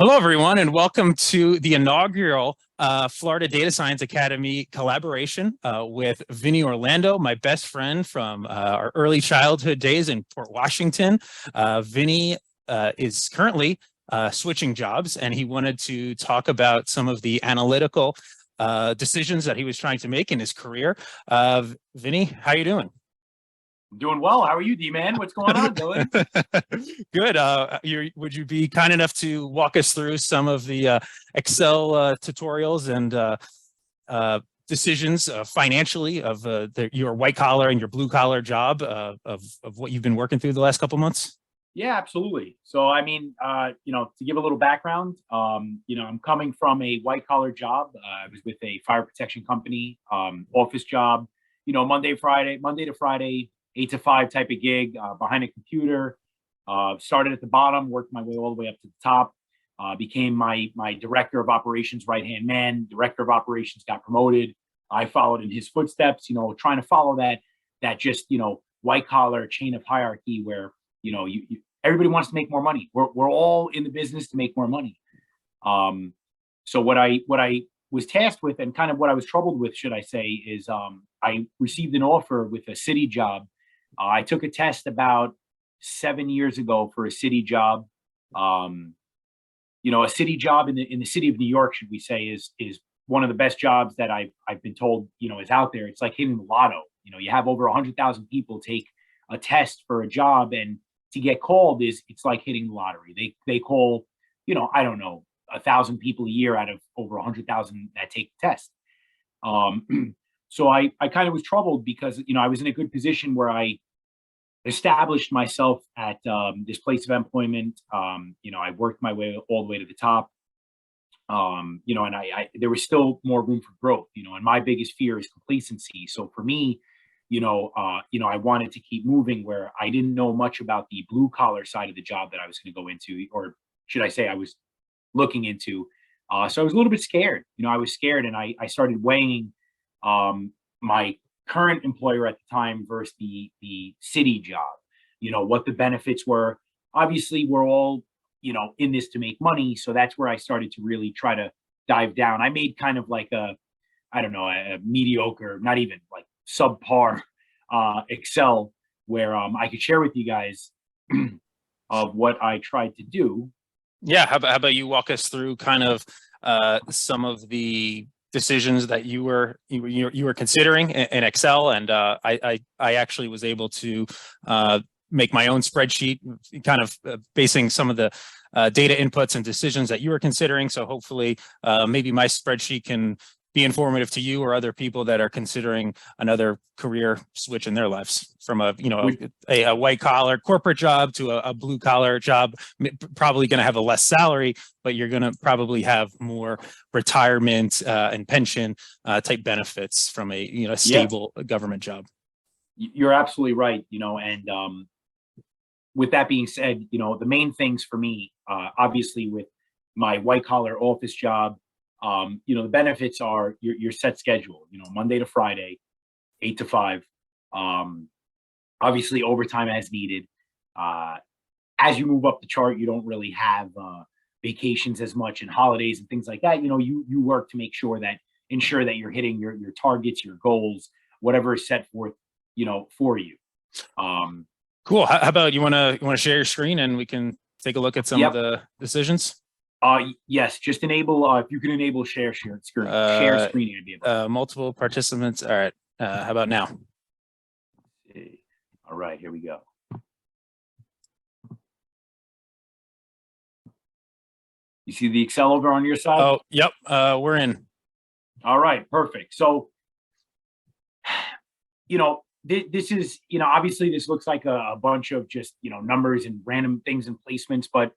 Hello, everyone, and welcome to the inaugural Florida Data Science Academy collaboration with Vinny Orlando, my best friend from our early childhood days in Port Washington. Vinny is currently switching jobs, and he wanted to talk about some of the analytical decisions that he was trying to make in his career. Vinny, how you doing? Doing well. How are you, D-Man? What's going on, Dylan? Good. Would you be kind enough to walk us through some of the Excel tutorials and decisions financially of your white collar and your blue collar job of what you've been working through the last couple months? Yeah, absolutely. So, to give a little background, I'm coming from a white collar job. I was with a fire protection company, office job, Monday to Friday, 8 to 5 type of gig, behind a computer. Started at the bottom, worked my way all the way up to the top. Became my director of operations right hand man. Director of operations got promoted. I followed in his footsteps. Trying to follow that just white collar chain of hierarchy where everybody wants to make more money. We're all in the business to make more money. So what I was tasked with, and kind of what I was troubled with, should I say, is I received an offer with a city job. I took a test about 7 years ago for a city job. A city job in the city of New York, should we say, is one of the best jobs that I've been told is out there. It's like hitting the lotto. You have over 100,000 people take a test for a job, and to get called it's like hitting the lottery. They call I don't know, 1,000 people a year out of over 100,000 that take the test. So I kind of was troubled because I was in a good position where I established myself at this place of employment. I worked my way all the way to the top. And I there was still more room for growth. And my biggest fear is complacency. So for me, I wanted to keep moving where I didn't know much about the blue collar side of the job that I was going to go into, or should I say, I was looking into. So I was a little bit scared. I was scared, and I started weighing my current employer at the time versus the city job. What the benefits were. Obviously, we're all in this to make money, so that's where I started to really try to dive down. I made kind of like a mediocre, not even like subpar Excel, where I could share with you guys of what I tried to do. Yeah, how about you walk us through kind of some of the decisions that you were considering in Excel, and I actually was able to make my own spreadsheet, kind of basing some of the data inputs and decisions that you were considering. So hopefully, maybe my spreadsheet can be informative to you or other people that are considering another career switch in their lives from a white collar corporate job to a blue collar job. Probably going to have a less salary, but you're going to probably have more retirement and pension type benefits from a stable government job. You're absolutely right. And with that being said, the main things for me, obviously with my white collar office job, the benefits are your set schedule, Monday to Friday, 8 to 5. Obviously overtime as needed. As you move up the chart, you don't really have vacations as much and holidays and things like that. You work to ensure that you're hitting your targets, your goals, whatever is set forth, for you. Cool. How about you want to share your screen and we can take a look at some of the decisions? Yes, just enable, if you can enable share screen, share screen. Multiple participants. All right. How about now? All right, here we go. You see the Excel over on your side? Oh, yep. We're in. All right, perfect. So, this is, obviously this looks like a bunch of just, numbers and random things and placements, but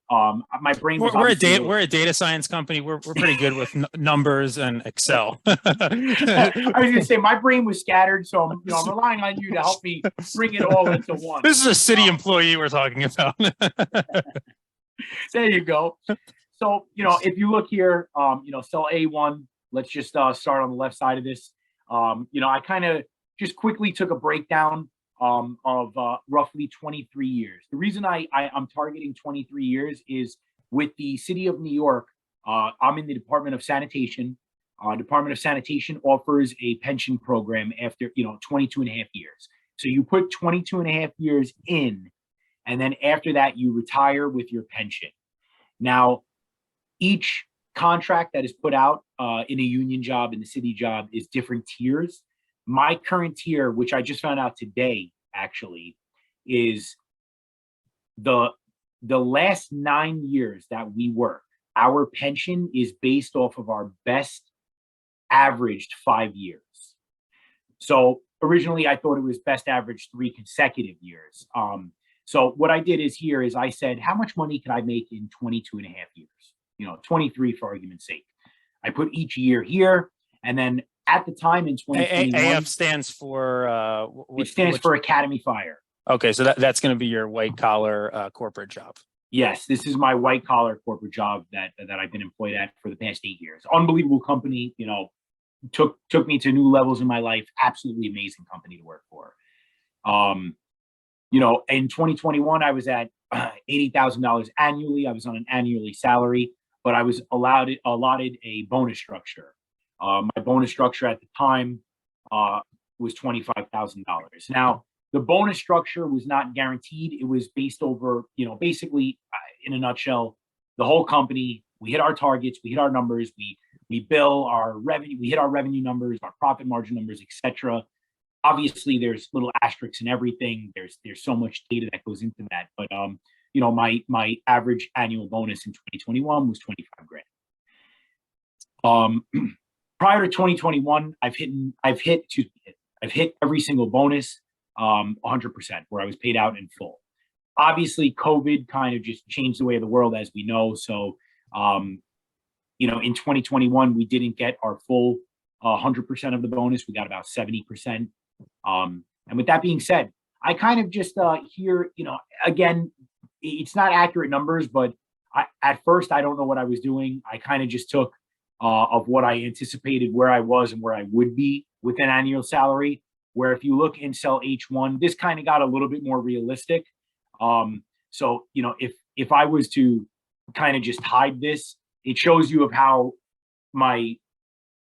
my brain was we're a data science company. We're pretty good with numbers and Excel. I was gonna say my brain was scattered, so I'm relying on you to help me bring it all into one. This is a city employee we're talking about. There you go. So, if you look here, cell A1, let's just start on the left side of this. I kind of just quickly took a breakdown of roughly 23 years. The reason I'm targeting 23 years is with the city of New York, I'm in the Department of Sanitation. Department of Sanitation offers a pension program after, 22 and a half years. So you put 22 and a half years in, and then after that, you retire with your pension. Now, each contract that is put out in a union job, in the city job, is different tiers. My current tier, which I just found out today, actually, is the last 9 years that we work. Our pension is based off of our best averaged 5 years. So originally, I thought it was best average 3 consecutive years. So what I did is I said, how much money could I make in 22 and a half years? 23 for argument's sake. I put each year here, and then at the time in 2021, AF stands for it stands for Academy Fire. Okay, so that's going to be your white collar corporate job. Yes, this is my white collar corporate job that I've been employed at for the past 8 years. Unbelievable company, took me to new levels in my life. Absolutely amazing company to work for. In 2021, I was at $80,000 annually. I was on an annually salary, but I was allotted a bonus structure. My bonus structure at the time was $25,000. Now, the bonus structure was not guaranteed. It was based over, basically, in a nutshell, the whole company. We hit our targets, we hit our numbers, we bill our revenue, we hit our revenue numbers, our profit margin numbers, etc. Obviously, there's little asterisks and everything. There's so much data that goes into that. But my average annual bonus in 2021 was 25 grand. Prior to 2021, I've hit every single bonus 100%, where I was paid out in full. Obviously, COVID kind of just changed the way of the world, as we know. So, in 2021, we didn't get our full 100% of the bonus. We got about 70%. And with that being said, I kind of just here, again, it's not accurate numbers, but at first, I don't know what I was doing. I kind of just took of what I anticipated where I was and where I would be with an annual salary. Where if you look in cell H1, this kind of got a little bit more realistic. So, if I was to kind of just hide this, it shows you of how my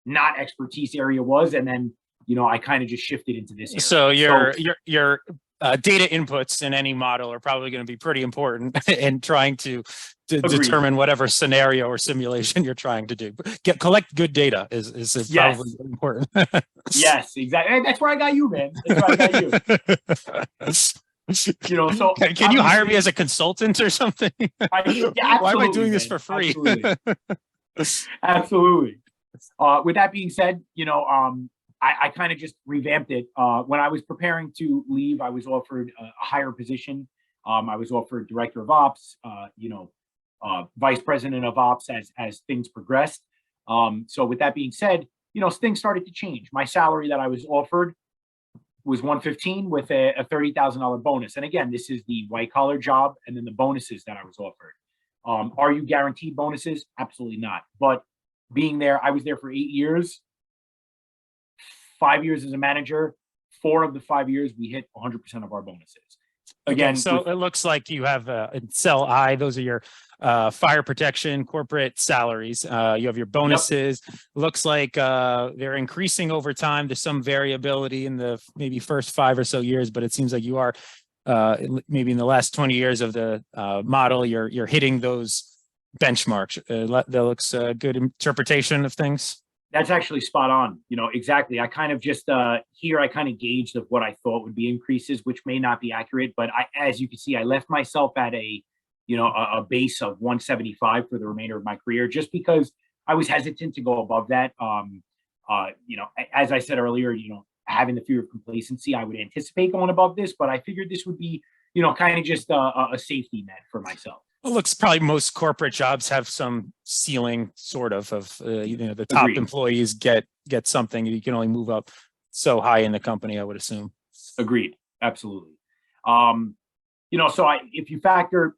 not expertise area was. And then, I kind of just shifted into this area. So your data inputs in any model are probably going to be pretty important in trying to determine whatever scenario or simulation you're trying to do. Collect good data is probably important. Yes, exactly. That's where I got you, man. That's where I got you. So can you hire me as a consultant or something? Why am I doing this for free? Absolutely. With that being said, I kind of just revamped it. When I was preparing to leave, I was offered a higher position. I was offered director of ops, vice president of ops as things progressed. So with that being said, things started to change. My salary that I was offered was $115 with a $30,000 bonus. And again, this is the white collar job, and then the bonuses that I was offered. Are you guaranteed bonuses? Absolutely not. But being there, I was there for 8 years. 5 years as a manager, 4 of the 5 years we hit 100% of our bonuses. Again, so it looks like you have in cell I, those are your fire protection corporate salaries. You have your bonuses. Yep. Looks like they're increasing over time. There's some variability in the maybe first 5 or so years, but it seems like you are maybe in the last 20 years of the model, you're hitting those benchmarks. That looks a good interpretation of things. That's actually spot on. Exactly. I kind of just here, I kind of gauged of what I thought would be increases, which may not be accurate. But as you can see, I left myself at a base of 175 for the remainder of my career, just because I was hesitant to go above that. As I said earlier, having the fear of complacency, I would anticipate going above this, but I figured this would be, kind of just a safety net for myself. Well, looks probably most corporate jobs have some ceiling sort of the top Agreed. Employees get something. You can only move up so high in the company, I would assume. Agreed. Absolutely. So if you factor,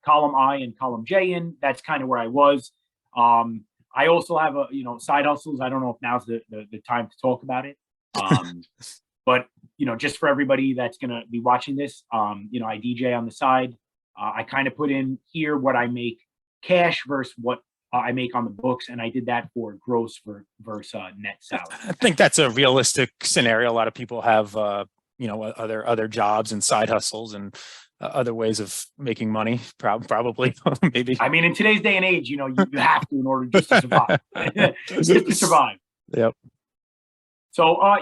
column I and column J in, that's kind of where I was. I also have side hustles. I don't know if now's the time to talk about it. But, just for everybody that's going to be watching this, I DJ on the side. I kind of put in here what I make cash versus what I make on the books, and I did that for gross versus net salary. I think that's a realistic scenario. A lot of people have, other jobs and side hustles and other ways of making money. Probably, maybe. I mean, in today's day and age, you have to in order just to survive, just to survive. Yep. So, I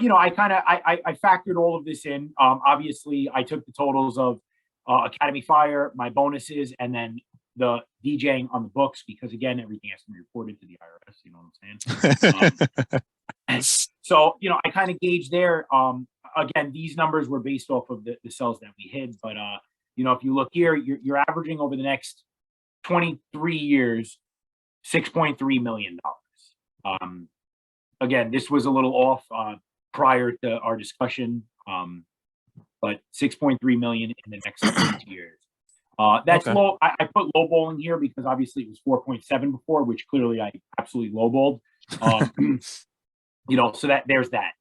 factored all of this in. Obviously, I took the totals of Academy Fire, my bonuses, and then the DJing on the books, because again, everything has to be reported to the IRS. You know what I'm saying? So, I kind of gauged there. Again, these numbers were based off of the cells that we hid, but if you look here, you're averaging over the next 23 years, $6.3 million. Again, this was a little off prior to our discussion, but 6.3 million in the next 22 years. That's Okay. low. I put low bowling here because obviously it was 4.7 before, which clearly I absolutely low bowled. So that there's that.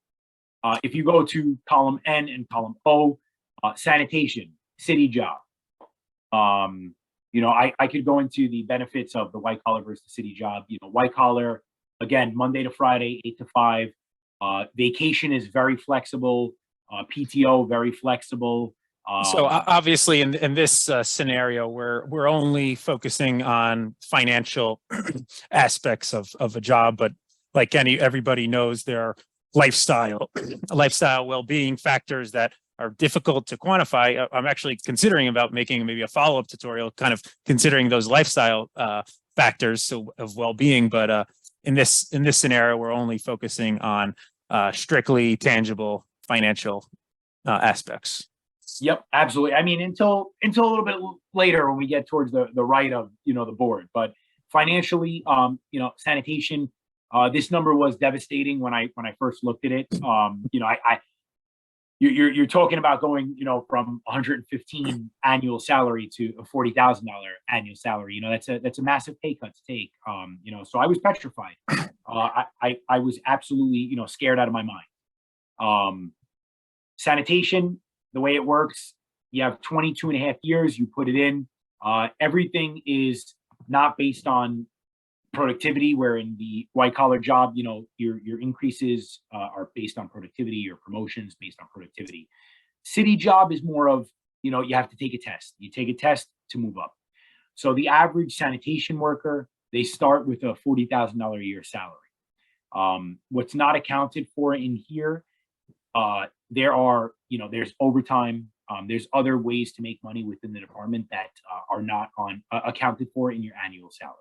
If you go to column N and column O, sanitation, city job. I could go into the benefits of the white collar versus the city job. White collar, again, Monday to Friday, 8 to 5. Vacation is very flexible. PTO, very flexible. So obviously, in this scenario, we're only focusing on financial aspects of a job, but like everybody knows, there are lifestyle well-being factors that are difficult to quantify. I'm actually considering about making maybe a follow-up tutorial, kind of considering those lifestyle factors of well-being. But in this scenario, we're only focusing on strictly tangible financial aspects. Yep, absolutely. I mean, until a little bit later when we get towards the right of the board, but financially, sanitation. This number was devastating when I first looked at it. You're talking about going from 115 annual salary to a $40,000 annual salary. That's a massive pay cut to take. So I was petrified. I was absolutely scared out of my mind. Sanitation, the way it works, you have 22 and a half years, you put it in. Everything is not based on productivity, where in the white collar job, your increases are based on productivity, your promotions based on productivity. City job is more of, you have to take a test. You take a test to move up. So the average sanitation worker, they start with a $40,000 a year salary. What's not accounted for in here, there's overtime. There's other ways to make money within the department that are not accounted for in your annual salary.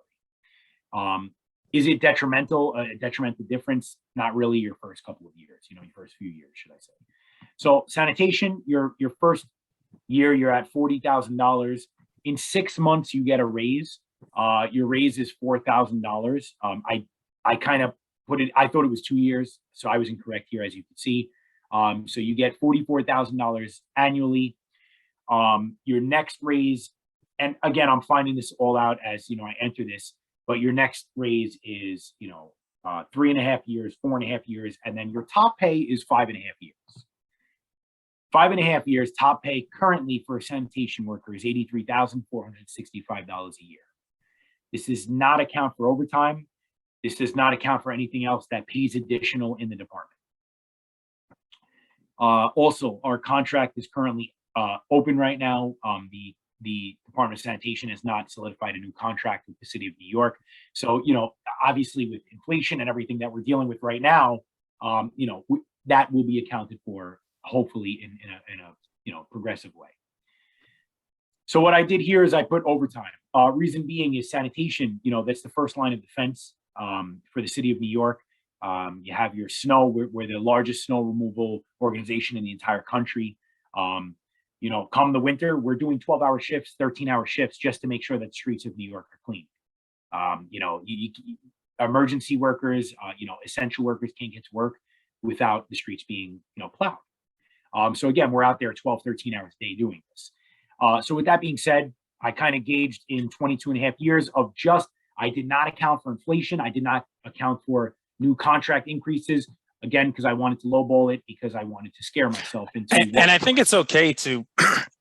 Is it detrimental? A detrimental difference? Not really. Your first couple of years, your first few years, should I say? So sanitation, your first year, you're at $40,000. In 6 months, you get a raise. Your raise is $4,000. I kind of put it. I thought it was 2 years, so I was incorrect here, as you can see. So you get $44,000 annually. Your next raise, and again, I'm finding this all out as I enter this. But your next raise is, 3.5 years, 4.5 years, and then your top pay is 5.5 years. 5.5 years top pay currently for a sanitation worker is $83,465 a year. This does not account for overtime. This does not account for anything else that pays additional in the department. Also, our contract is currently open right now. The Department of Sanitation has not solidified a new contract with the city of New York. So, obviously with inflation and everything that we're dealing with right now, that will be accounted for, hopefully in a progressive way. So what I did here is I put overtime. Reason being is sanitation, that's the first line of defense for the city of New York. You have your snow, we're the largest snow removal organization in the entire country. Come the winter, we're doing 12-hour shifts, 13-hour shifts just to make sure that streets of New York are clean. Emergency workers, essential workers can't get to work without the streets being, plowed. So again, we're out there 12, 13 hours a day doing this. So with that being said, I kind of gauged in 22 and a half years of I did not account for inflation. I did not account for new contract increases. Again, because I wanted to lowball it, because I wanted to scare myself into. And I think it's okay to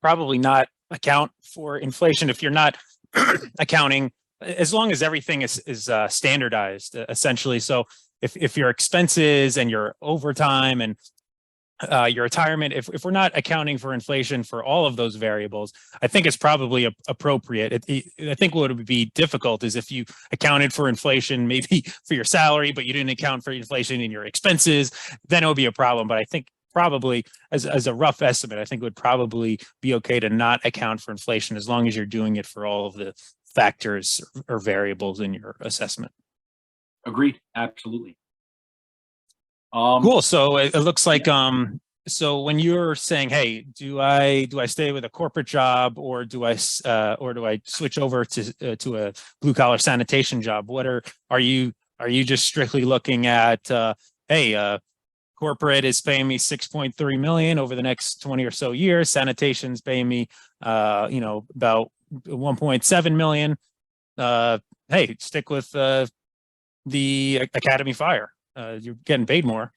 probably not account for inflation. If you're not accounting, as long as everything is standardized, essentially. So if your expenses and your overtime and your retirement, if we're not accounting for inflation for all of those variables, I think it's probably appropriate. I think what would be difficult is if you accounted for inflation, maybe for your salary, but you didn't account for inflation in your expenses, then it would be a problem. But I think probably as a rough estimate, I think it would probably be okay to not account for inflation as long as you're doing it for all of the factors or variables in your assessment. Agreed. Absolutely. Cool. So it looks like so when you're saying, hey, do I stay with a corporate job or do I switch over to a blue collar sanitation job? What are you just strictly looking at hey, corporate is paying me 6.3 million over the next 20 or so years, sanitation's paying me about 1.7 million. Hey, stick with the Academy Fire. You're getting paid more.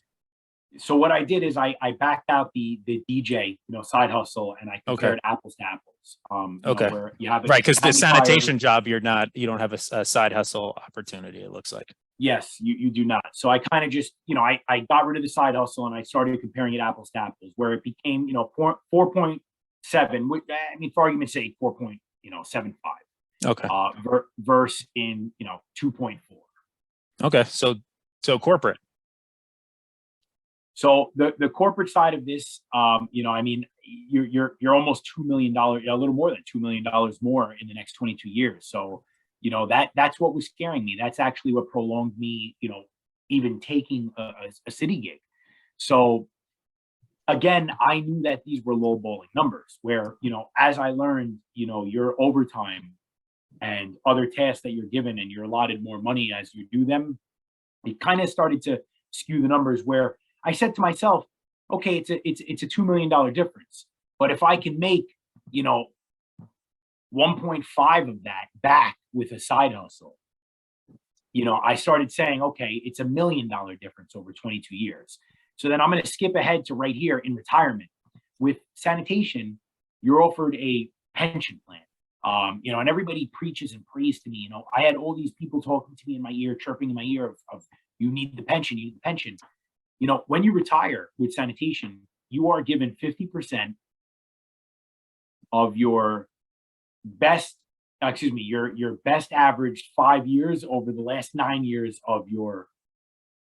So what I did is I backed out the DJ, side hustle, and I compared apples to apples. Okay. Where you have right, because the sanitation job, you don't have a side hustle opportunity, it looks like. Yes, you do not. So I kind of just, I got rid of the side hustle and I started comparing it apples to apples, where it became, 4.7. I mean, for argument's sake, 4.75. Okay. Verse in 2.4. Okay, so corporate. So the corporate side of this, I mean, you're almost $2 million, a little more than $2 million more in the next 22 years. So, that's what was scaring me. That's actually what prolonged me, even taking a city gig. So again, I knew that these were low bowling numbers where, as I learned, your overtime and other tasks that you're given and you're allotted more money as you do them, it kind of started to skew the numbers where I said to myself, okay, it's a $2 million difference. But if I can make, 1.5 of that back with a side hustle, I started saying, okay, it's $1 million difference over 22 years. So then I'm going to skip ahead to right here in retirement. With sanitation, you're offered a pension plan. And everybody preaches and prays to me. I had all these people talking to me in my ear, chirping in my ear of you need the pension, you need the pension. When you retire with sanitation, you are given 50% of your best, your best averaged 5 years over the last 9 years of your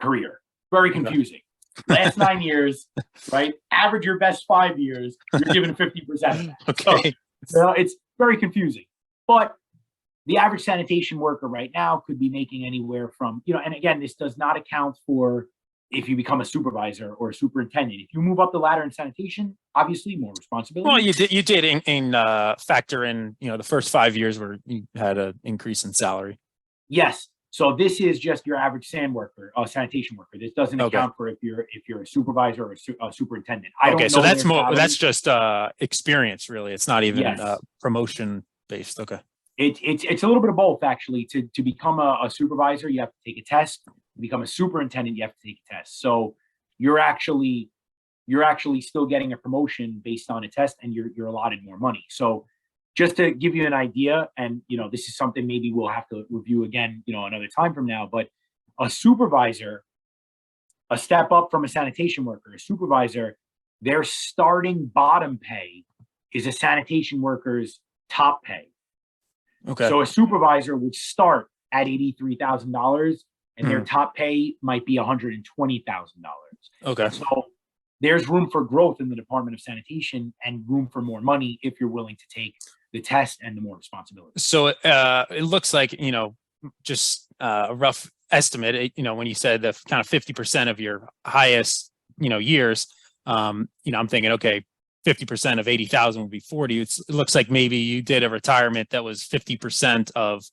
career. Very confusing. Last 9 years, right? Average your best 5 years, you're given 50%. Okay. So it's very confusing. But the average sanitation worker right now could be making anywhere from, and again, this does not account for if you become a supervisor or a superintendent. If you move up the ladder in sanitation, obviously more responsibility. Well, you did in factor in, the first 5 years where you had an increase in salary. Yes. So this is just your average sanitation worker. This doesn't account for if you're a supervisor or a superintendent. So that's just experience, really. It's not even promotion based. Okay. It's a little bit of both, actually. To become a supervisor, you have to take a test. To become a superintendent, you have to take a test. So you're actually still getting a promotion based on a test, and you're allotted more money. So just to give you an idea, and this is something maybe we'll have to review again, another time from now, but a supervisor, a step up from a sanitation worker, a supervisor, their starting bottom pay is a sanitation worker's top pay. Okay. So a supervisor would start at $83,000 and their top pay might be $120,000. Okay. So there's room for growth in the Department of Sanitation and room for more money if you're willing to take the test and the more responsibility. So it looks like, just a rough estimate, when you said the kind of 50% of your highest, years, I'm thinking, okay, 50% of 80,000 would be 40. It looks like maybe you did a retirement that was 50% of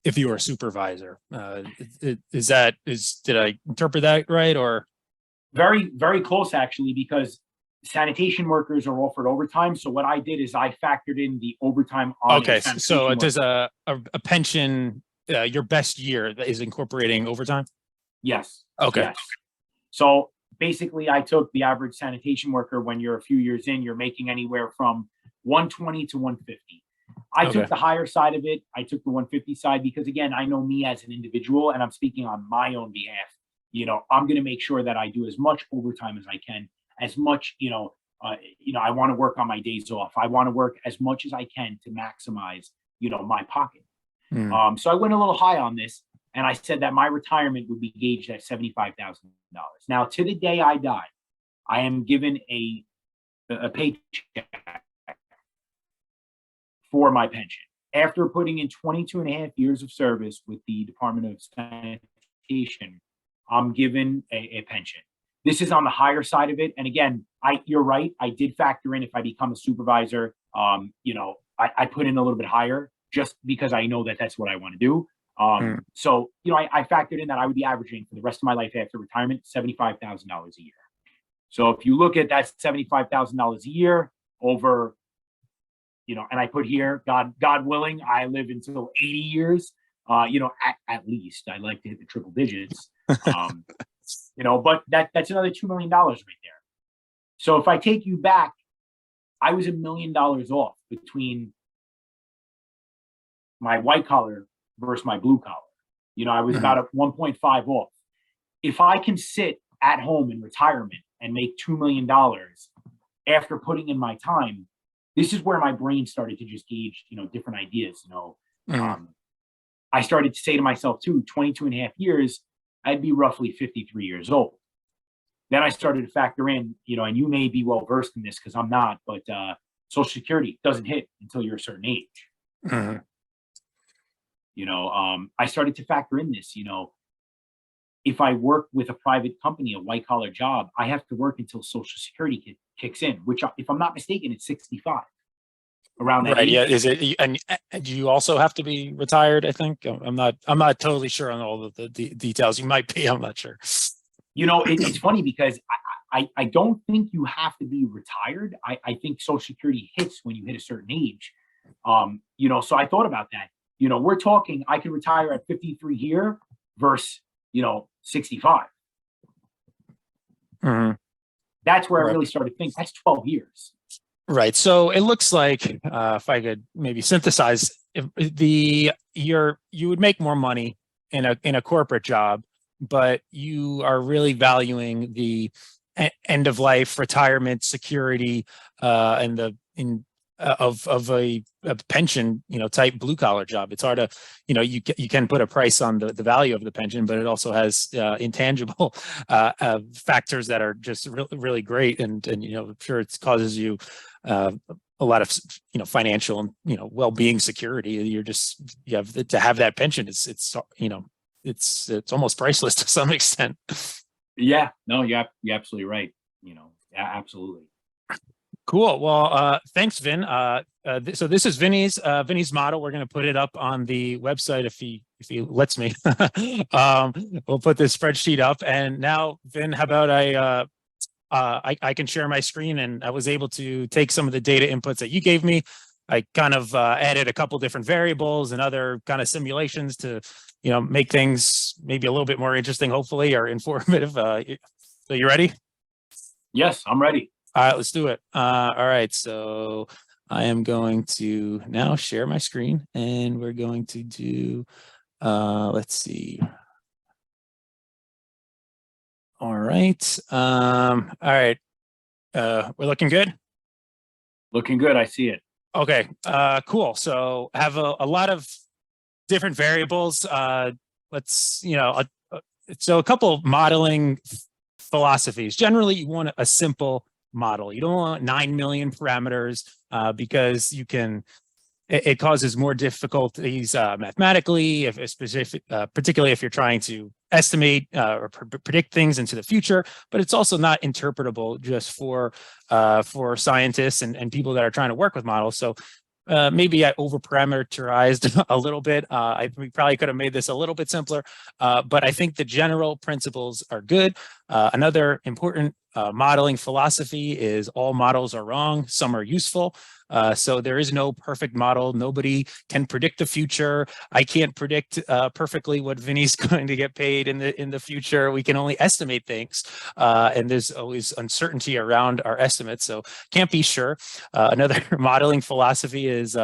if you were a supervisor. Did I interpret that right? Or very, very close, actually, because sanitation workers are offered overtime. So what I did is I factored in the overtime on. Okay, so does a pension, your best year is incorporating overtime? Yes. Okay. Yes. So basically, I took the average sanitation worker. When you're a few years in, you're making anywhere from 120 to 150. I Okay. took the higher side of it. I took the 150 side because, again, I know me as an individual, and I'm speaking on my own behalf. I'm going to make sure that I do as much overtime as I can, as much, I want to work on my days off. I want to work as much as I can to maximize, my pocket. Mm. So I went a little high on this, and I said that my retirement would be gauged at $75,000. Now, to the day I die, I am given a paycheck for my pension. After putting in 22 and a half years of service with the Department of Sanitation, I'm given a pension. This is on the higher side of it. And again, you're right. I did factor in if I become a supervisor, I put in a little bit higher just because I know that that's what I want to do. So, I factored in that I would be averaging for the rest of my life after retirement, $75,000 a year. So if you look at that $75,000 a year over, and I put here, God willing, I live until 80 years, at least. I like to hit the triple digits. But that's another $2 million right there. So if I take you back, I was $1 million off between my white collar versus my blue collar. I was about a 1.5 off. If I can sit at home in retirement and make $2 million after putting in my time, this is where my brain started to just gauge, different ideas. I started to say to myself too, 22 and a half years, I'd be roughly 53 years old. Then I started to factor in, and you may be well versed in this because I'm not, but Social Security doesn't hit until you're a certain age. I started to factor in this, if I work with a private company, a white collar job, I have to work until Social Security kicks in, which, if I'm not mistaken, it's 65. Around that Right. age. Yeah. Is it? And do you also have to be retired? I think I'm not totally sure on all of the details. You might be. I'm not sure. It's funny because I don't think you have to be retired. I think Social Security hits when you hit a certain age. So I thought about that. We're talking, I can retire at 53 here versus, 65. That's where I really started to think that's 12 years. Right. So it looks like if I could maybe synthesize, you would make more money in a corporate job, but you are really valuing the end of life retirement security and of a pension, type blue collar job. It's hard to, you can put a price on the value of the pension, but it also has intangible factors that are just really great. And I'm sure it causes you a lot of, financial and, well-being security. You have to have that pension. It's almost priceless to some extent. Yeah, no, you're absolutely right. Absolutely. Cool. Well, thanks, Vin. So this is Vinny's model. We're going to put it up on the website if he lets me. We'll put this spreadsheet up. And now, Vin, how about I can share my screen, and I was able to take some of the data inputs that you gave me. I kind of added a couple different variables and other kind of simulations to, make things maybe a little bit more interesting, hopefully, or informative. So you ready? Yes, I'm ready. All right, let's do it. All right, so I am going to now share my screen, and we're going to do, let's see. All right. All right. We're looking good? Looking good. I see it. Okay. Cool. So I have a lot of different variables. Let's, so a couple of modeling philosophies. Generally, you want a simple model. You don't want 9 million parameters because it causes more difficulties mathematically, particularly if you're trying to estimate or predict things into the future. But it's also not interpretable just for scientists and people that are trying to work with models. So maybe I over parameterized a little bit. We probably could have made this a little bit simpler, but I think the general principles are good. Another important modeling philosophy is all models are wrong, some are useful. So there is no perfect model. Nobody can predict the future. I can't predict perfectly what Vinny's going to get paid in the future. We can only estimate things, and there's always uncertainty around our estimates, so can't be sure. Another modeling philosophy is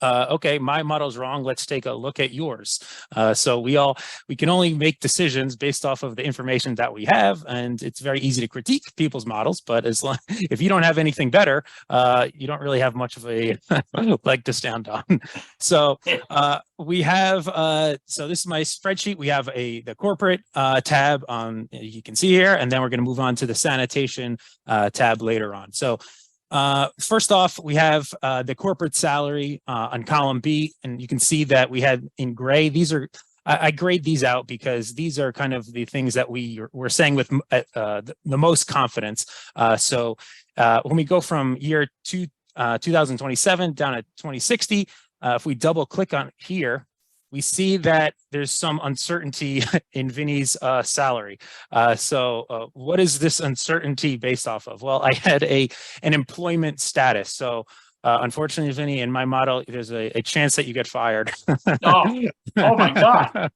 okay, my model's wrong. Let's take a look at yours. So we can only make decisions based off of the information that we have, and it's very easy to critique people's models. But if you don't have anything better, you don't really have much of a leg to stand on. So we have so this is my spreadsheet. We have the corporate tab on, you can see here, and then we're going to move on to the sanitation tab later on. So first off, we have the corporate salary on column B, and you can see that we had in gray. These are, I grade these out because these are kind of the things that we're saying with the most confidence. So when we go from year 2027 down to 2060, if we double click on here, we see that there's some uncertainty in Vinny's salary. So what is this uncertainty based off of? Well, I had an employment status. So unfortunately, Vinny, in my model, there's a chance that you get fired. Oh my God.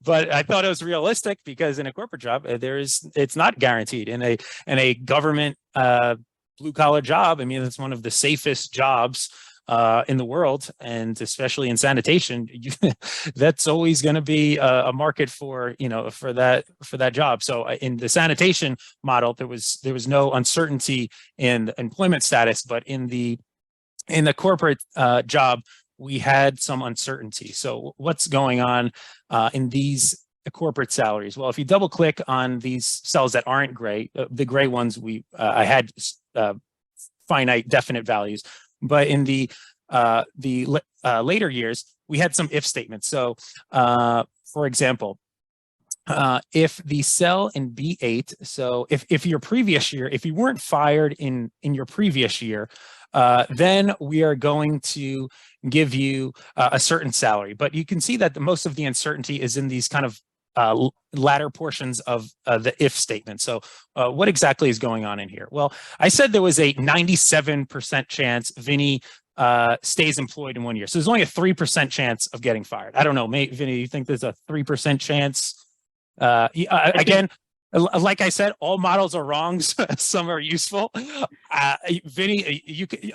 But I thought it was realistic because in a corporate job, it's not guaranteed. In a government blue collar job, I mean, it's one of the safest jobs in the world, and especially in sanitation, that's always going to be a market for that job. So in the sanitation model, there was no uncertainty in employment status, but in the corporate job, we had some uncertainty. So what's going on in these corporate salaries? Well, if you double click on these cells that aren't gray, the gray ones I had finite definite values. But in the later years, we had some if statements. So, for example, if the cell in B8, so if your previous year, if you weren't fired in your previous year, then we are going to give you a certain salary. But you can see that most of the uncertainty is in these kind of latter portions of the if statement. So what exactly is going on in here? Well, I said there was a 97% chance Vinny stays employed in 1 year. So there's only a 3% chance of getting fired. I don't know, Vinny, you think there's a 3% chance? Again, like I said, all models are wrong. Some are useful. Vinny,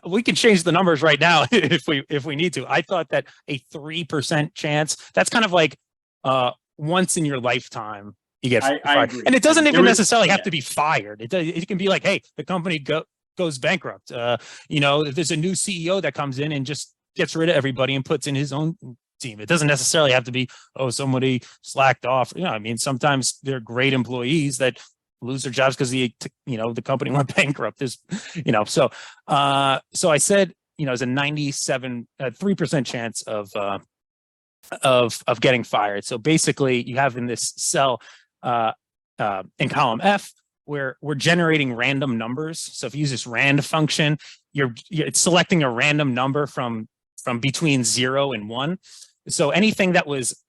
we can change the numbers right now if we need to. I thought that a 3% chance, that's kind of like once in your lifetime you get fired. I agree. And it doesn't even necessarily have to be fired. It can be like, hey, the company goes bankrupt. If there's a new CEO that comes in and just gets rid of everybody and puts in his own team. It doesn't necessarily have to be, somebody slacked off. I mean, sometimes they're great employees that lose their jobs because the company went bankrupt. So I said, it's a 3% chance of getting fired. So basically, you have in this cell in column F where we're generating random numbers. So if you use this rand function, it's selecting a random number from between 0 and 1. So anything that was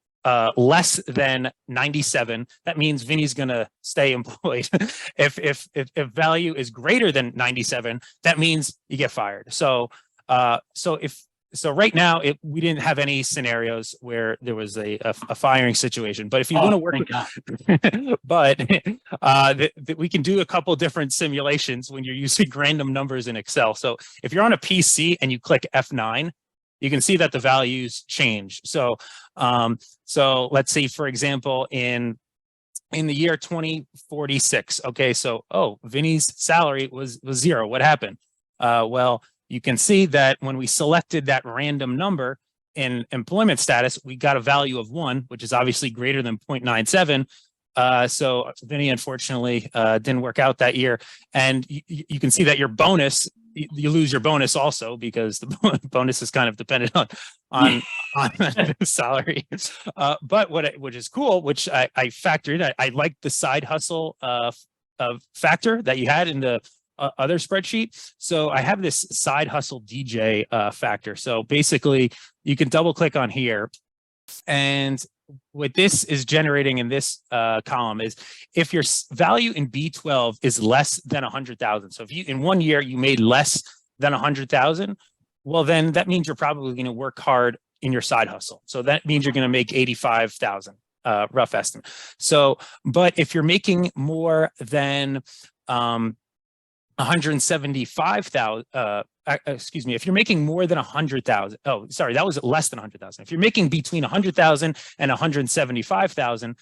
less than 97, that means Vinny's going to stay employed. If value is greater than 97, that means you get fired. So right now we didn't have any scenarios where there was a firing situation. But if you want to work, but we can do a couple different simulations when you're using random numbers in Excel. So if you're on a PC and you click F9, you can see that the values change. So let's say, for example, in the year 2046, okay, so Vinny's salary was 0. What happened? Well, you can see that when we selected that random number in employment status, we got a value of 1, which is obviously greater than 0.97. So Vinny, unfortunately, didn't work out that year. And you can see that your bonus, you lose your bonus also because the bonus is kind of dependent on the salary. But which is cool, which I factored, I like the side hustle factor that you had in the other spreadsheet. So I have this side hustle DJ factor. So basically you can double click on here and what this is generating in this column is if your value in B12 is less than 100,000. So if you in 1 year you made less than 100,000, well, then that means you're probably going to work hard in your side hustle. So that means you're going to make 85,000, rough estimate. So, but if you're making more than 175,000, excuse me, if you're making more than 100,000, oh, sorry, that was less than 100,000. If you're making between 100,000 and 175,000,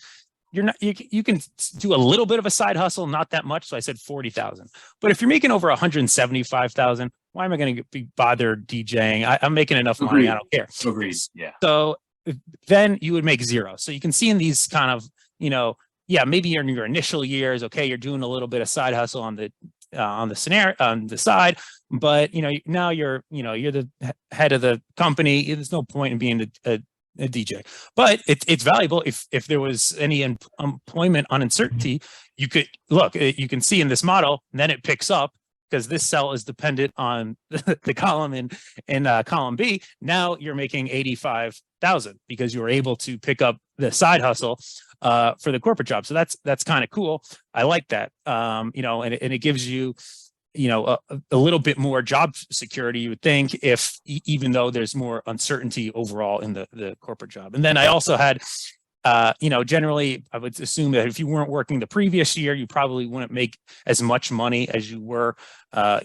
you're not, you can do a little bit of a side hustle, not that much. So I said 40,000. But if you're making over 175,000, why am I going to be bothered DJing? I'm making enough money. I don't care. Agreed. Yeah. So then you would make zero. So you can see in these kind of, you know, yeah, maybe in your initial years, okay, you're doing a little bit of side hustle on the scenario on the side, but you know, now you're the head of the company. There's no point in being a DJ, but it's valuable. If there was any employment uncertainty, you could look. You can see in this model, and then it picks up because this cell is dependent on the column in column B. Now you're making 85,000 because you were able to pick up the side hustle for the corporate job. So that's kind of cool. I like that. You know, and it gives you, you know, a little bit more job security, you would think, if even though there's more uncertainty overall in the corporate job. And then I also had, you know, generally I would assume that if you weren't working the previous year, you probably wouldn't make as much money as you were,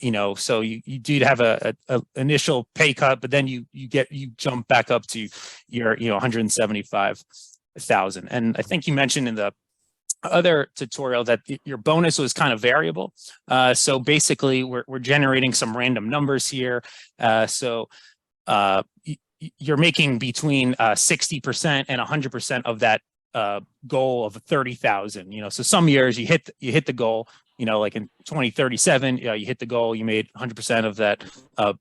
you know, so you did have a initial pay cut, but then you jump back up to your, you know, 175,000. And I think you mentioned in the other tutorial that your bonus was kind of variable. So basically we're generating some random numbers here. So you're making between 60% and 100% of that goal of 30,000. You know, so some years you hit the goal. You know, like in 2037, you hit the goal. You made 100% of that,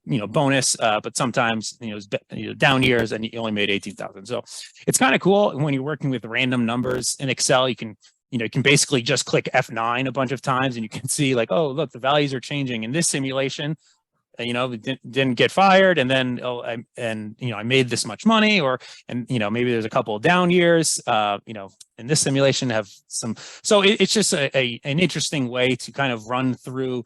you know, bonus. But sometimes, you know, down years and you only made 18,000. So it's kind of cool when you're working with random numbers in Excel. You can basically just click F9 a bunch of times and you can see like, oh, look, the values are changing in this simulation. You know, didn't get fired, and then you know, I made this much money, and you know, maybe there's a couple of down years. You know, in this simulation have some. So it's just an interesting way to kind of run through.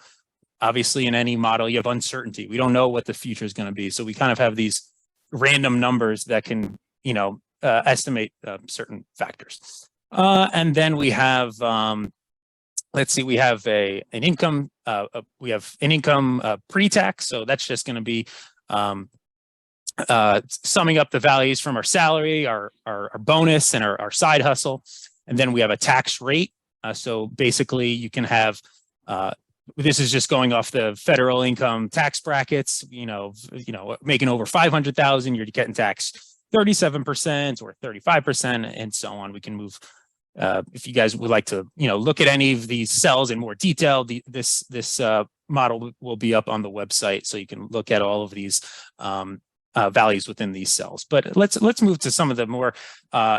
Obviously, in any model, you have uncertainty. We don't know what the future is going to be, so we kind of have these random numbers that can, you know, estimate certain factors. And then we have. Let's see, we have an income pre-tax. So that's just going to be summing up the values from our salary, our bonus, and our side hustle. And then we have a tax rate. So basically you can have, this is just going off the federal income tax brackets, you know, making over 500,000, you're getting taxed 37% or 35% and so on. We can move. If you guys would like to, you know, look at any of these cells in more detail, this model will be up on the website, so you can look at all of these values within these cells. But let's move to some of the more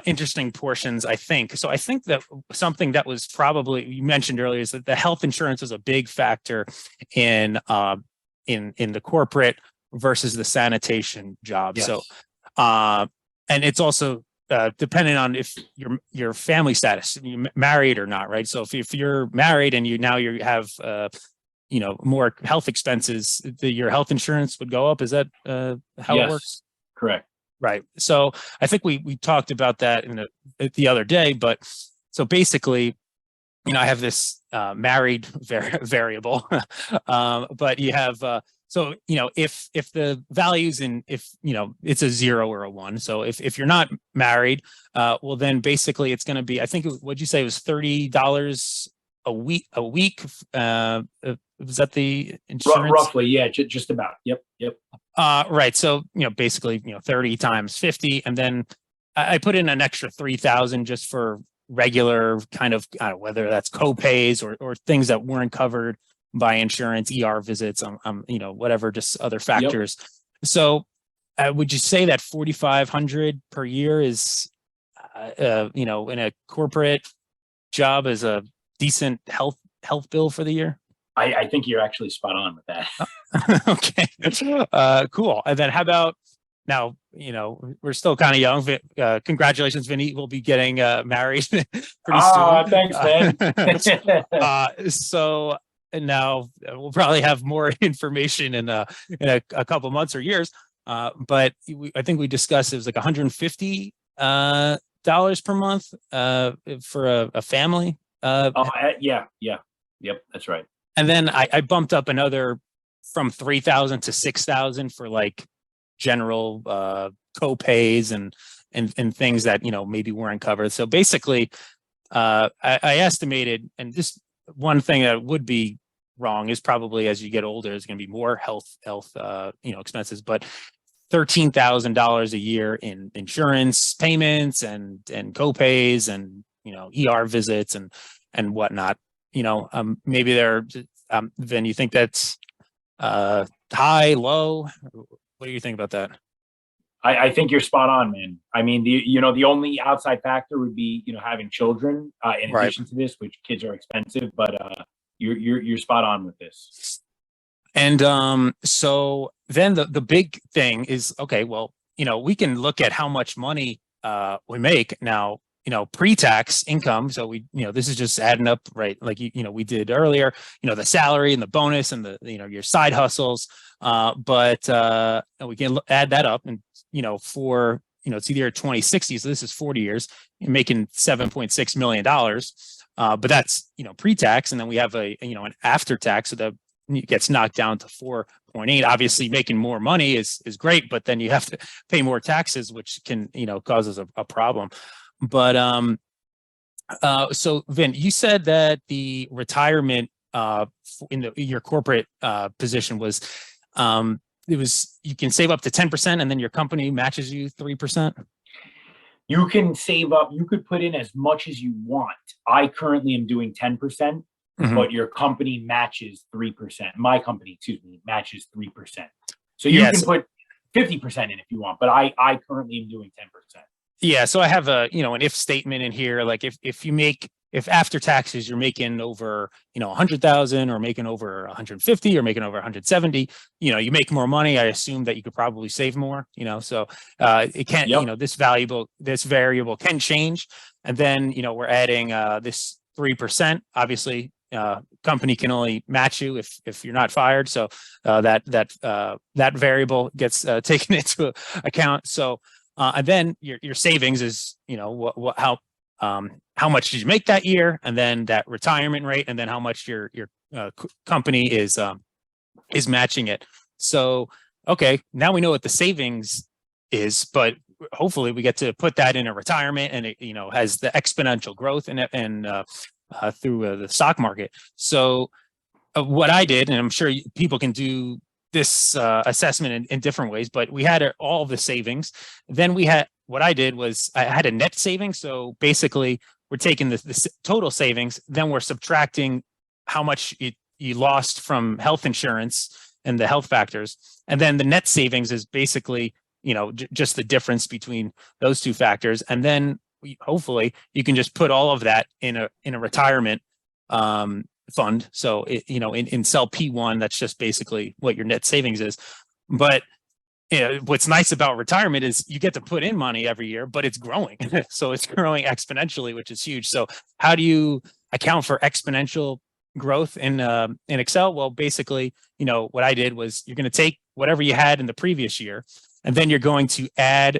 interesting portions. I think that something that was probably you mentioned earlier is that the health insurance is a big factor in the corporate versus the sanitation job. Yes. So and it's also depending on if your family status, you married or not, right? So if you're married and you have you know, more health expenses, your health insurance would go up. Is that how it works? Correct. Right. So I think we talked about that the other day, but so basically, you know, I have this married variable, but you have. So, you know, if the values if, you know, it's a 0 or a 1. So if you're not married, well, then basically it's going to be, I think, what'd you say, it was $30 a week? Was that the insurance? Roughly. Yeah. Just about. Yep. Right. So, you know, basically, you know, 30 times 50. And then I put in an extra 3,000 just for regular kind of, I don't know, whether that's co-pays or things that weren't covered by insurance, ER visits, you know, whatever, just other factors. Yep. So would you say that 4,500 per year is, you know, in a corporate job is a decent health bill for the year? I think you're actually spot on with that. Okay. Cool. And then how about now, we're still kind of young. Congratulations, Vinny. We'll be getting married pretty Ah, soon. thanks, man. So and now we'll probably have more information in a couple months or years. But I think we discussed it was like $150 per month for a family. Yeah. Yep, that's right. And then I bumped up another from 3,000 to 6,000 for like general co-pays and things that maybe weren't covered. So basically, I estimated, and this one thing that would be wrong is probably as you get older, there's going to be more health expenses, but $13,000 a year in insurance payments and co-pays and ER visits and whatnot. Maybe Vin, you think that's high, low? What do you think about that? I think you're spot on, man. I mean, the only outside factor would be, having children, in Right. addition to this, which kids are expensive, but you're spot on with this. And so then the big thing is, okay, well, we can look at how much money we make now, pre-tax income. So this is just adding up, right? Like, we did earlier, the salary and the bonus and the, your side hustles. But we can add that up and, for, it's either 2060. So this is 40 years, you're making $7.6 million. But that's, pre-tax. And then we have an after tax. So that gets knocked down to 4.8. Obviously making more money is great, but then you have to pay more taxes, which can, causes a problem. But so Vin, you said that the retirement in your corporate position was you can save up to 10% and then your company matches you 3%. You can save up, you could put in as much as you want. I currently am doing 10%, but your company matches 3%. My company, excuse me, matches 3%. So you can put 50% in if you want, but I currently am doing 10%. Yeah, so I have an if statement in here. Like if after taxes you're making over 100,000 or making over 150 or making over 170, you make more money. I assume that you could probably save more. So it can't. This variable can change, and then we're adding this 3%. Obviously, company can only match you if you're not fired. So that variable gets taken into account. So. And then your savings is, how much did you make that year, and then that retirement rate, and then how much your company is matching it. So, okay, now we know what the savings is, but hopefully we get to put that in a retirement, and it has the exponential growth and through the stock market. So, what I did, and I'm sure people can do this assessment in different ways, but we had all of the savings. Then what I did was I had a net savings. So basically we're taking the total savings, then we're subtracting how much you lost from health insurance and the health factors. And then the net savings is basically, just the difference between those two factors. And then hopefully you can just put all of that in a retirement fund. So in cell P1, that's just basically what your net savings is. But what's nice about retirement is you get to put in money every year, but it's growing. So it's growing exponentially, which is huge. So how do you account for exponential growth in Excel? Well, basically, what I did was you're going to take whatever you had in the previous year, and then you're going to add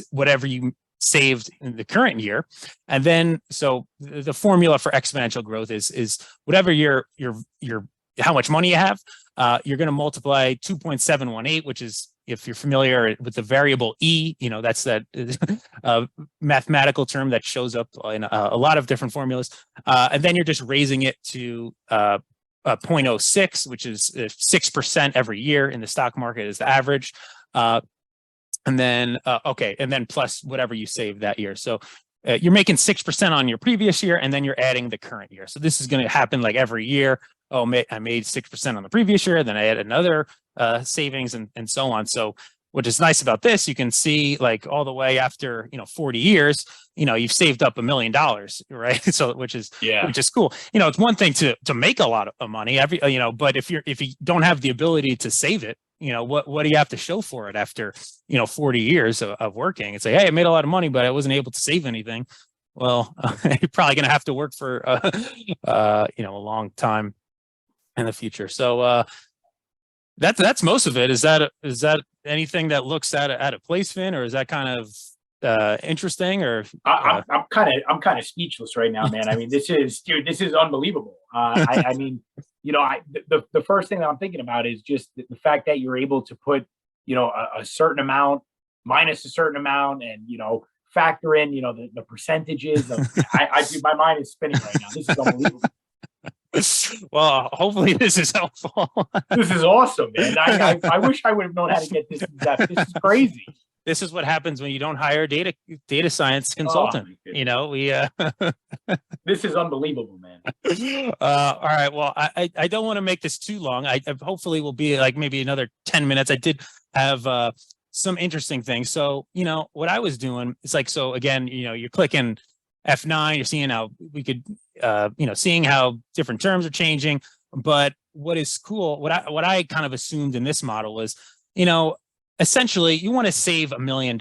whatever you saved in the current year. And then, so the formula for exponential growth is whatever your how much money you have, you're going to multiply 2.718, which is, if you're familiar with the variable E, that's that mathematical term that shows up in a lot of different formulas. And then you're just raising it to 0.06, which is 6% every year in the stock market is the average. And then, and then plus whatever you saved that year. So you're making 6% on your previous year, and then you're adding the current year. So this is going to happen like every year. Oh, I made 6% on the previous year, then I had another savings and so on. So what is nice about this, you can see like all the way after, 40 years, you've saved up $1 million, right? So, which is cool. It's one thing to make a lot of money but if you don't have the ability to save it, what do you have to show for it after, 40 years of working? It's like, hey, I made a lot of money, but I wasn't able to save anything. Well, you're probably going to have to work for, a long time in the future. So, that's most of it. Is that anything that looks at a place, Finn, or is that kind of interesting? Or I'm kind of speechless right now, man. I mean, this is unbelievable. I mean, the first thing that I'm thinking about is just the fact that you're able to put, a certain amount minus a certain amount, and factor in, the percentages of. My mind is spinning right now. This is unbelievable. Well, hopefully this is helpful. This is awesome, man. I wish I would have known how to get this in depth. This is crazy. This is what happens when you don't hire a data science consultant. We this is unbelievable, man. All right. Well, I don't want to make this too long. I hopefully will be like maybe another 10 minutes. I did have some interesting things. So, what I was doing is like, so again, you're clicking F9, you're seeing how we could, seeing how different terms are changing. But what is cool, what I kind of assumed in this model is, essentially you want to save $1 million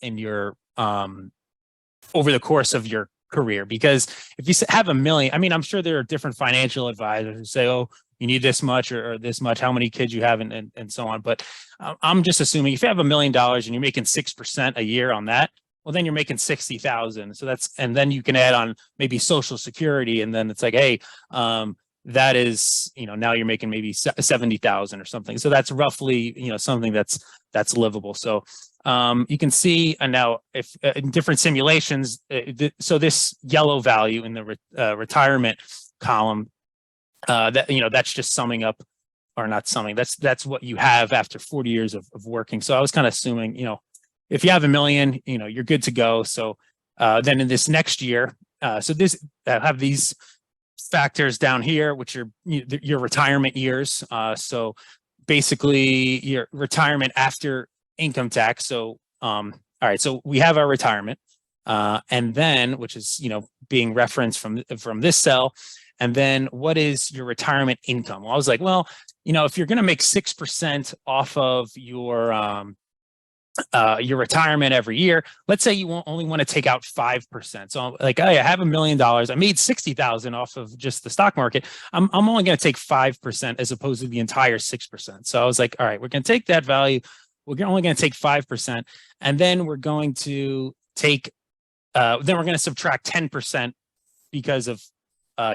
in your, over the course of your career, because if you have $1 million, I mean, I'm sure there are different financial advisors who say, oh, you need this much or this much, how many kids you have, and so on. But I'm just assuming if you have $1 million and you're making 6% a year on that, well, then you're making 60,000. So and then you can add on maybe Social Security. And then it's like, hey, that is, now you're making maybe 70,000 or something. So that's roughly, something that's livable. So you can see, and now if in different simulations, so this yellow value in the retirement column, that's just summing up, or not summing, that's what you have after 40 years of working. So I was kind of assuming, if you have $1 million, you're good to go. So then in this next year, so this have these factors down here, which are your retirement years. So basically your retirement after income tax. So, all right, so we have our retirement, and then, which is, being referenced from this cell. And then what is your retirement income? Well, I was like, well, if you're going to make 6% off of your retirement every year, let's say you only want to take out 5%. So like, I have $1 million. I made 60,000 off of just the stock market. I'm only going to take 5% as opposed to the entire 6%. So I was like, all right, we're going to take that value. We're only going to take 5%. And then we're going to take, then we're going to subtract 10% because of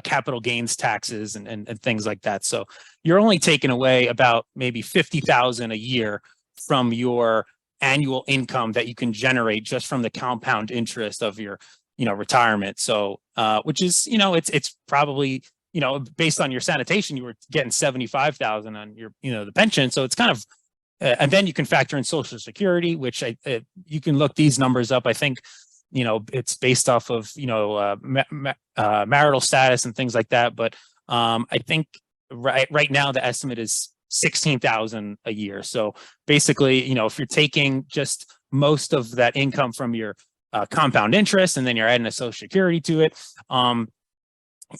capital gains taxes and things like that. So you're only taking away about maybe 50,000 a year from your annual income that you can generate just from the compound interest of your, retirement. So, which is, it's probably, based on your sanitation, you were getting 75,000 on your, the pension. So it's kind of, and then you can factor in Social Security, which you can look these numbers up. I think, it's based off of, marital status and things like that. But I think right now the estimate is 16,000 a year. So basically, if you're taking just most of that income from your compound interest, and then you're adding a Social Security to it,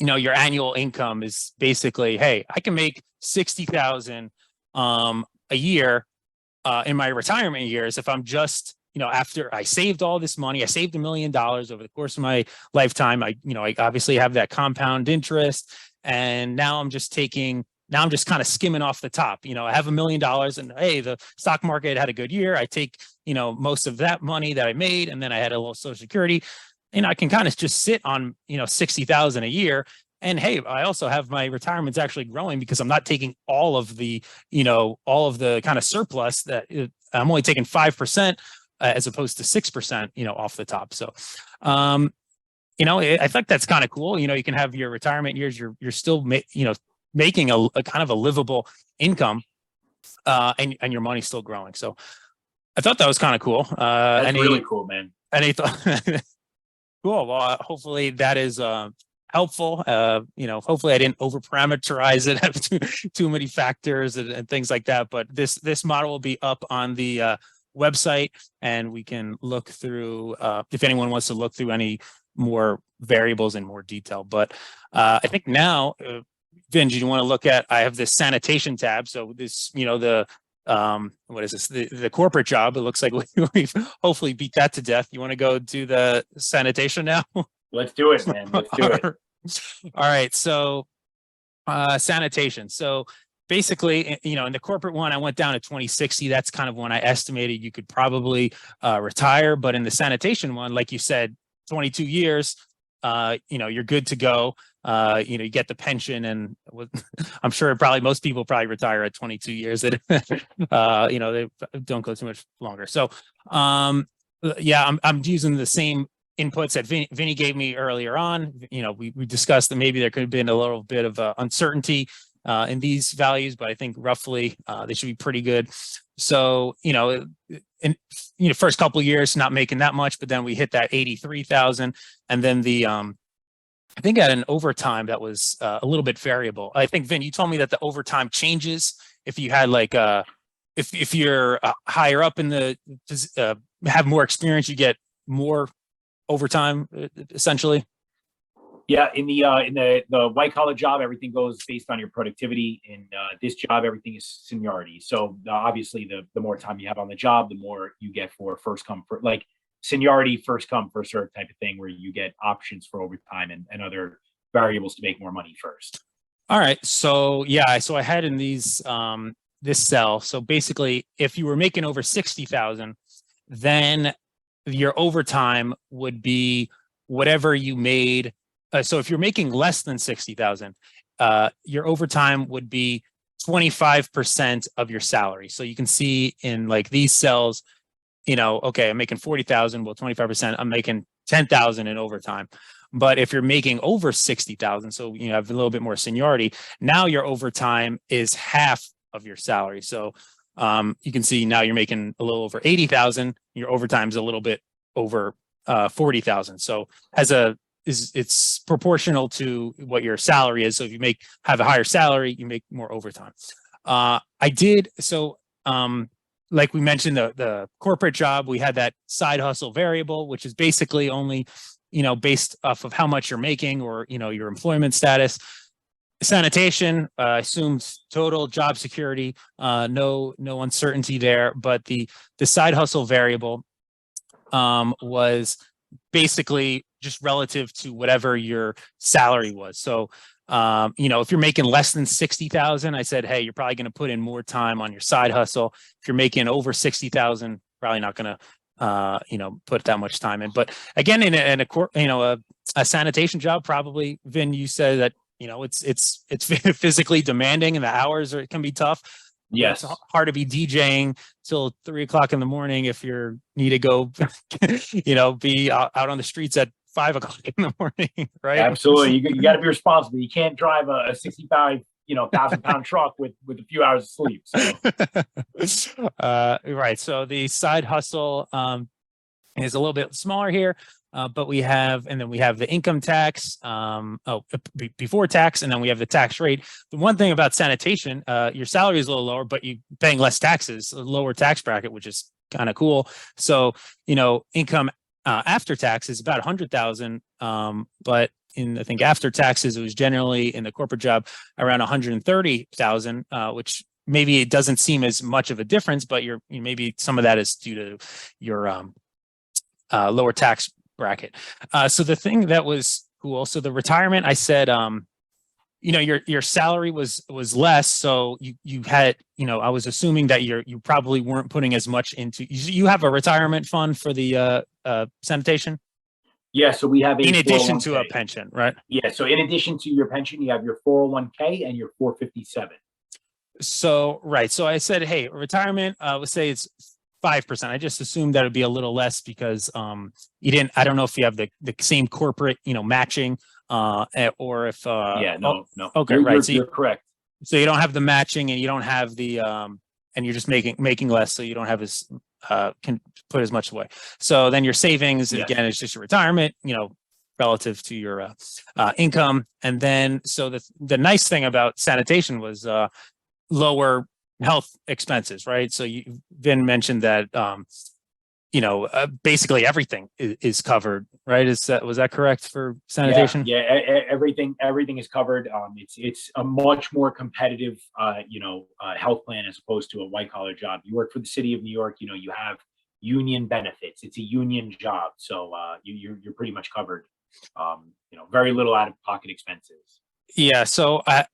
your annual income is basically, hey, I can make 60,000 a year in my retirement years if I'm just, after I saved all this money, I saved $1 million over the course of my lifetime. I obviously have that compound interest, and now I'm just kind of skimming off the top. I have $1 million, and hey, the stock market had a good year. I take, most of that money that I made, and then I had a little Social Security, and I can kind of just sit on, 60,000 a year. And hey, I also have my retirement's actually growing because I'm not taking all of the kind of surplus that I'm only taking 5%. As opposed to 6%, off the top. So, I think that's kind of cool. You can have your retirement years. You're still, making a kind of a livable income, and your money's still growing. So, I thought that was kind of cool. That's really cool, man. Cool. Well, hopefully that is helpful. Hopefully I didn't over parameterize it, have too many factors and things like that. But this model will be up on the website, and we can look through if anyone wants to look through any more variables in more detail. But I think now, Vin, do you want to look at, I have this sanitation tab. So this, the what is this? The corporate job. It looks like we've hopefully beat that to death. You want to go do the sanitation now? Let's do it, man. Let's do it. All right. So sanitation. So basically, in the corporate one, I went down to 2060. That's kind of when I estimated you could probably retire. But in the sanitation one, like you said, 22 years, you're good to go. You get the pension, and I'm sure probably most people probably retire at 22 years. They don't go too much longer. So, yeah, I'm using the same inputs that Vinny gave me earlier on. We discussed that maybe there could have been a little bit of uncertainty in these values, but I think roughly they should be pretty good. So, in first couple of years, not making that much, but then we hit that 83,000, and then the I think at an overtime that was a little bit variable. I think Vin, you told me that the overtime changes if you had like if you're higher up in the have more experience, you get more overtime essentially. Yeah, in the white collar job, everything goes based on your productivity. In this job, everything is seniority. So obviously, the more time you have on the job, the more you get for first come for like seniority, first come first serve type of thing, where you get options for overtime and other variables to make more money first. All right, so yeah, so I had in these this cell. So basically, if you were making over 60,000, then your overtime would be whatever you made. So if you're making less than 60,000, your overtime would be 25% of your salary. So you can see in like these cells, okay, I'm making 40,000. Well, 25%, I'm making 10,000 in overtime. But if you're making over 60,000, so you have a little bit more seniority, now your overtime is half of your salary. So you can see now you're making a little over 80,000. Your overtime is a little bit over 40,000. So it's proportional to what your salary is. So if you have a higher salary, you make more overtime. Like we mentioned, the corporate job, we had that side hustle variable, which is basically only, based off of how much you're making or, your employment status. Sanitation assumes total job security, no uncertainty there. But the side hustle variable was basically just relative to whatever your salary was. So, if you're making less than 60,000, I said, hey, you're probably going to put in more time on your side hustle. If you're making over 60,000, probably not going to, put that much time in. But again, in a sanitation job, probably, Vin, you said that, it's physically demanding and the hours can be tough. Yes. It's hard to be DJing till 3 o'clock in the morning if you need to go, be out on the streets at 5 o'clock in the morning, right? Absolutely. You got to be responsible. You can't drive a 65, 1,000-pound truck with a few hours of sleep. So. Right. So the side hustle is a little bit smaller here. But we have the income tax, before tax, and then we have the tax rate. The one thing about sanitation, your salary is a little lower, but you're paying less taxes, a lower tax bracket, which is kind of cool. So, income after tax is about 100,000. But I think after taxes, it was generally in the corporate job around 130,000, which maybe it doesn't seem as much of a difference, but maybe some of that is due to your lower tax bracket. So the thing that was cool, so the retirement, I said, your salary was less, so you had, I was assuming that you probably weren't putting as much into. You have a retirement fund for the sanitation. Yeah, so we have in addition to a pension, right? Yeah, so in addition to your pension, you have your 401k and your 457. So right, so I said, hey, retirement, let's say it's 5%. I just assumed that would be a little less because you didn't. I don't know if you have the same corporate, matching, or if no. Okay, right. So you're correct. So you don't have the matching, and you don't have the and you're just making less, so you don't have as can put as much away. So then your savings again is just your retirement, relative to your income, and then so the nice thing about sanitation was lower health expenses, right? So Vin mentioned that, basically everything is covered, right? Was that correct for sanitation? Everything is covered. It's a much more competitive, health plan as opposed to a white collar job. You work for the city of New York, you have union benefits. It's a union job, so you're pretty much covered. Very little out of pocket expenses. Yeah. So I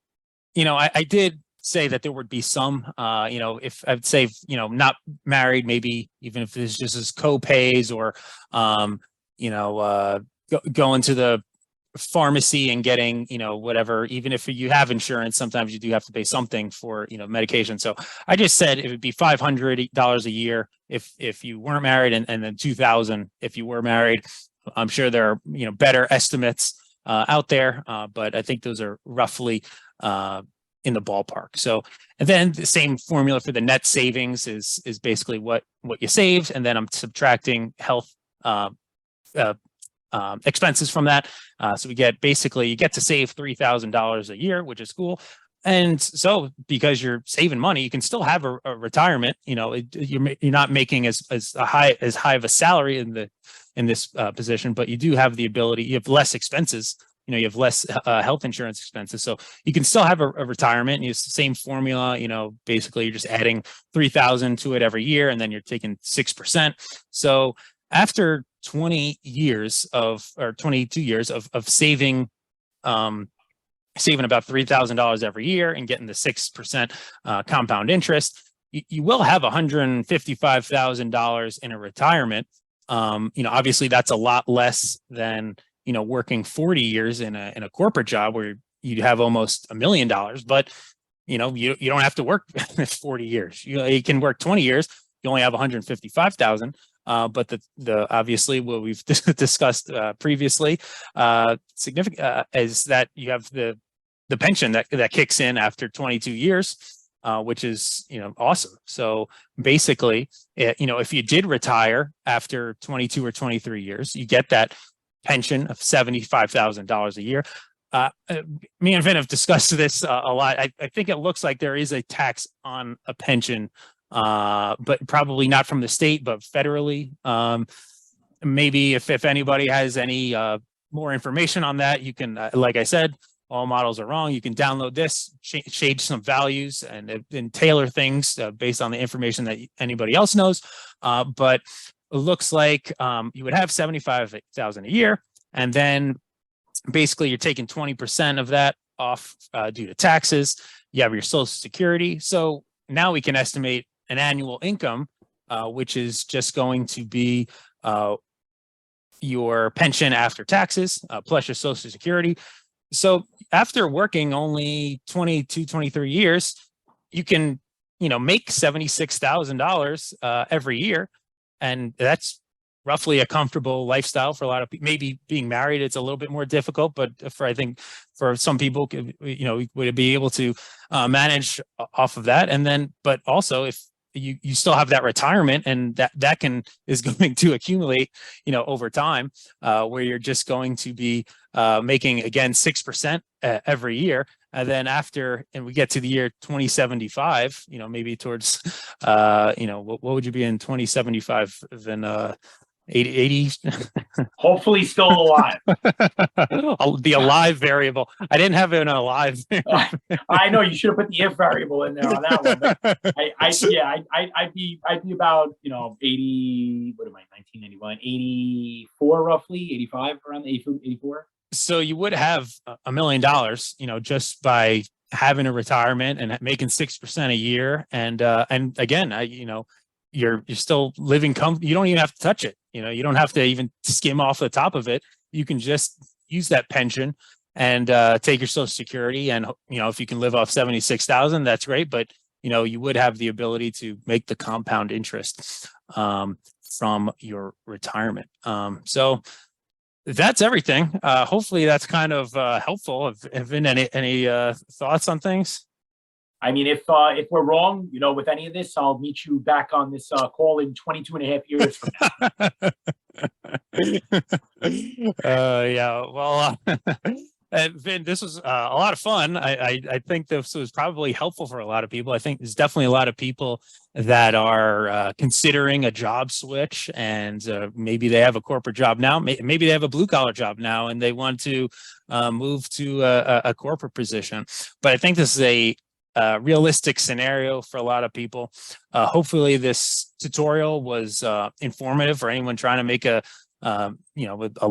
did say that there would be some, if I'd say, not married, maybe even if it's just as co-pays or, going to the pharmacy and getting, whatever, even if you have insurance, sometimes you do have to pay something for, medication. So I just said it would be $500 a year if you weren't married, and then $2,000 if you were married. I'm sure there are, better estimates out there, but I think those are roughly in the ballpark. So, and then the same formula for the net savings is basically what you saved, and then I'm subtracting health expenses from that. So you get to save $3,000 a year, which is cool. And so because you're saving money, you can still have a retirement. You're not making as high of a salary in this position, but you do have the ability. You have less expenses. You have less health insurance expenses, so you can still have a retirement. It's the same formula. Basically you're just adding 3,000 to it every year, and then you're taking 6%. So after 22 years of saving, saving about $3,000 every year and getting the 6% compound interest, you will have $155,000 in a retirement. Obviously that's a lot less than working 40 years in a corporate job where you'd have almost $1 million, but you don't have to work 40 years. You can work 20 years. You only have 155,000. But the obviously what we've discussed previously, significant is that you have the pension that kicks in after 22 years, which is awesome. So basically, if you did retire after 22 or 23 years, you get that pension of $75,000 a year. Me and Vin have discussed this a lot. I think it looks like there is a tax on a pension, but probably not from the state, but federally. Maybe if anybody has any more information on that, you can, like I said, all models are wrong. You can download this, change some values, and tailor things based on the information that anybody else knows. But it looks like you would have 75,000 a year, and then basically you're taking 20% of that off due to taxes. You have your Social Security. So now we can estimate an annual income, which is just going to be your pension after taxes plus your Social Security. So after working only 22, 23 years, you can, make $76,000 every year. And that's roughly a comfortable lifestyle for a lot of people. Maybe being married, it's a little bit more difficult, but I think for some people, would be able to manage off of that. And then, but also if you still have that retirement, and that is going to accumulate, over time, where you're just going to be making again 6% every year. And then and we get to the year 2075, maybe towards, what would you be in 2075? Then 80. Hopefully still alive. The alive variable. I didn't have an alive. I know you should have put the if variable in there on that one. I'd be about 80. What am I? 1991, 84 roughly, 85, around 84. So you would have $1 million, just by having a retirement and making 6% a year, and again, you're still living you don't even have to touch it. You don't have to even skim off the top of it. You can just use that pension and take your Social Security, and if you can live off 76,000, that's great. But you would have the ability to make the compound interest from your retirement. So that's everything. Hopefully that's kind of helpful. Have been any thoughts on things? I mean, if we're wrong, with any of this, I'll meet you back on this call in 22 and a half years from now. Yeah, well, Vin, this was a lot of fun. I think this was probably helpful for a lot of people. I think there's definitely a lot of people that are considering a job switch, and maybe they have a corporate job now, maybe they have a blue collar job now, and they want to move to a corporate position. But I think this is a realistic scenario for a lot of people. Hopefully, this tutorial was informative for anyone trying to make a with a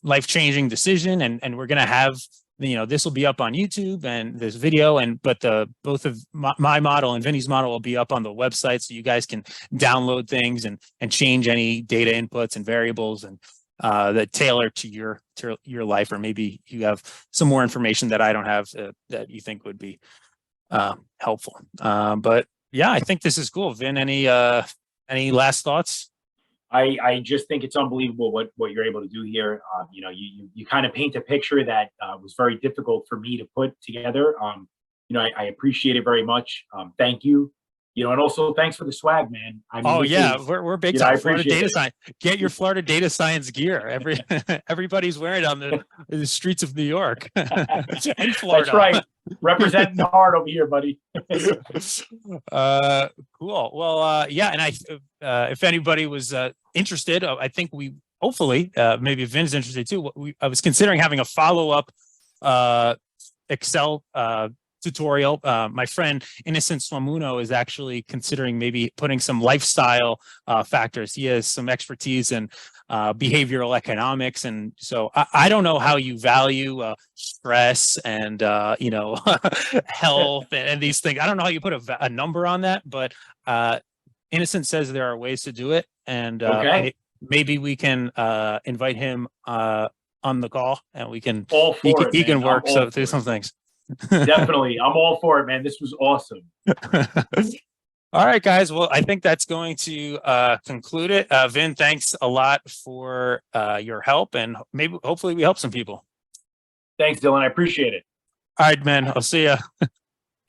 life-changing decision. And we're going to have, this will be up on YouTube and this video, but both of my model and Vinny's model will be up on the website. So you guys can download things and change any data inputs and variables and that tailor to your life, or maybe you have some more information that I don't have that you think would be helpful. But yeah, I think this is cool. Vin, any last thoughts? I just think it's unbelievable what you're able to do here. You kind of paint a picture that was very difficult for me to put together. I appreciate it very much. Thank you. And also thanks for the swag, man. I mean, we're big time Florida data science. Get your Florida data science gear. Everybody's wearing it on the streets of New York and Florida. That's right. Representing hard over here, buddy. Cool. Well, yeah, and if anybody was interested, I think hopefully maybe Vin's interested too. I was considering having a follow-up Excel tutorial. My friend Innocent Swamuno is actually considering maybe putting some lifestyle factors. He has some expertise in behavioral economics, and so I don't know how you value stress and health and these things. I don't know how you put a number on that, but Innocent says there are ways to do it, and maybe we can invite him on the call, and we can he can work through some things. Definitely. I'm all for it, man. This was awesome. All right, guys. Well, I think that's going to conclude it. Vin, thanks a lot for your help, and hopefully we help some people. Thanks, Dylan. I appreciate it. All right, man. I'll see ya.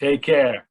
Take care.